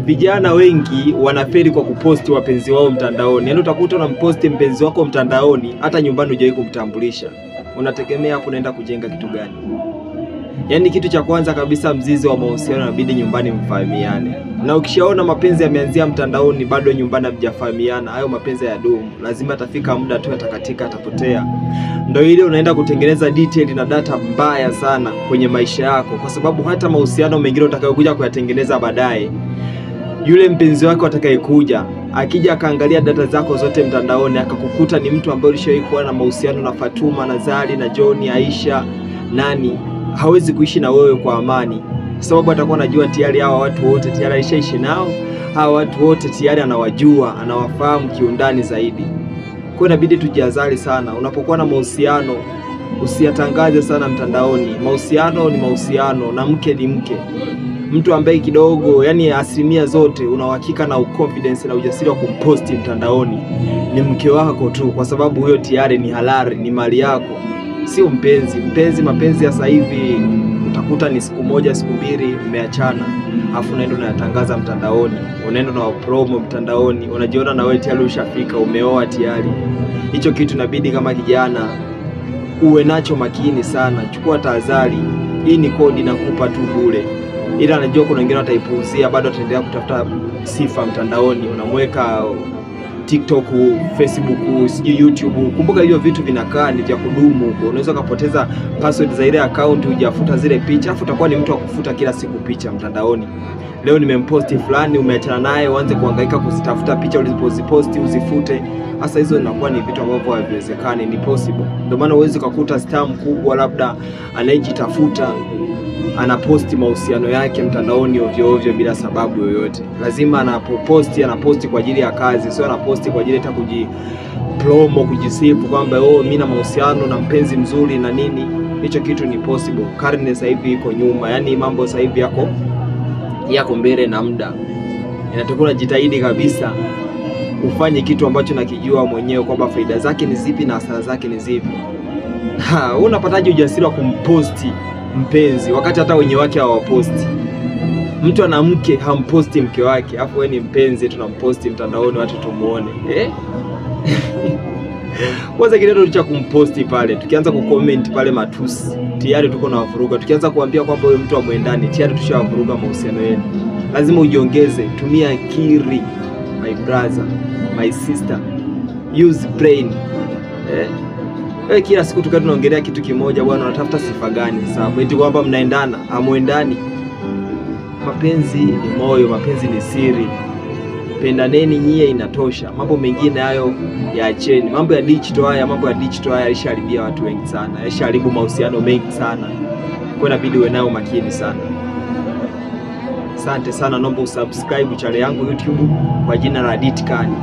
vijana wengi wanafeli kwa kuposti wapenzi wao mtandaoni. Yaani utakuta unamposti mpenzi wako mtandaoni, hata nyumbani hujawahi kumtambulisha. Unategemea hapo unaenda kujenga kitu gani? Yaani kitu cha kwanza kabisa, mzizi wa mahusiano inabidi nyumbani mfahamiane. Na ukishaona mapenzi yameanzia mtandaoni bado nyumbani hamjafahamiana, hayo mapenzi yadumu. Lazima atafika muda tu atakatika, atapotea. Ndio ile unaenda kutengeneza detail na data mbaya sana kwenye maisha yako, kwa sababu hata mahusiano mengine utakayokuja kuyatengeneza baadaye, yule mpenzi wako atakayekuja akija akaangalia data zako zote mtandaoni akakukuta ni mtu ambaye ulishawahi kuwa na mahusiano na Fatuma na Zari na John, Aisha, nani, hawezi kuishi na wewe kwa amani, sababu atakuwa anajua tayari hawa watu wote tayari alishaishi nao, hawa watu wote tayari anawajua, anawafahamu kiundani zaidi. Kwa inabidi tujihadhari sana. Unapokuwa na mahusiano usiyatangaze sana mtandaoni. Mahusiano ni mahusiano na mke ni mke. Mtu ambaye kidogo, yani asilimia zote una uhakika na confidence na ujasiri wa kumposti mtandaoni ni mke wako tu, kwa sababu huyo tayari ni halali, ni mali yako, sio mpenzi. Mapenzi ya sasa hivi utakuta ni siku moja siku mbili mmeachana, afu unaenda unayatangaza mtandaoni, unaenda na promo mtandaoni, unajiona na wewe tayari ushafika, umeoa tayari. Hicho kitu inabidi kama kijana uwe nacho makini sana. Chukua tahadhari. Hii ni kodi nakupa tu bure, ila najua kuna wengine wataipuuzia, bado ataendelea kutafuta sifa mtandaoni. Unamweka TikTok, Facebook, YouTube. Kumbuka hiyo vitu vinakaa ni vya kudumu huko. Unaweza kupoteza password za ile account, hujafuta zile picha, afu utakuwa ni mtu wa kufuta kila siku picha mtandaoni. Leo nimemposti fulani, umeachana naye, uanze kuhangaika kuzitafuta picha ulizoposti uzifute. Hasa hizo zinakuwa ni vitu ambavyo haviwezekani, ni possible. Ndio maana uweze kukuta star mkubwa labda anayejitafuta anaposti mahusiano yake mtandaoni ovyo ovyo bila sababu yoyote. Lazima anaposti kwa ajili ya kazi, sio anaposti kwa ajili ya kujipromo, kujisifu kwamba mimi na mahusiano na mpenzi mzuri na nini. Hicho kitu ni possible. Karne sasa hivi iko nyuma, yani mambo sasa hivi yako mbele na muda. Inatakiwa jitahidi kabisa ufanye kitu ambacho nakijua mwenyewe kwamba faida zake ni zipi na hasara zake ni zipi. Unapataje ujasiri wa kumposti mpenzi wakati hata wenye wake hawaposti? Mtu ana mke hamposti mke wake, afu wewe ni mpenzi tunamposti mtandaoni watu tumuone. Kwanza kitendo cha kumposti pale, tukianza kucomment pale matusi, tayari tuko na wavuruga. Tukianza kuambia kwamba huyo mtu amuendani, tayari tushawavuruga mahusiano yenu. Lazima ujiongeze, tumia akili my brother, my sister, use brain. Kila siku tukao tunaongelea kitu kimoja, bwana unatafuta sifa gani sasa? Eti kwamba mnaendana, hamuendani. Mapenzi ni moyo, mapenzi ni siri. Pendaneni nyie, inatosha. Mambo mengine hayo yaacheni. Mambo ya digital haya yalisharibia watu wengi sana. Yalisharibu mahusiano mengi sana. Kwa inabidi uwe nao makini sana. Asante sana, naomba usubscribe channel yangu YouTube kwa jina la Ditkani.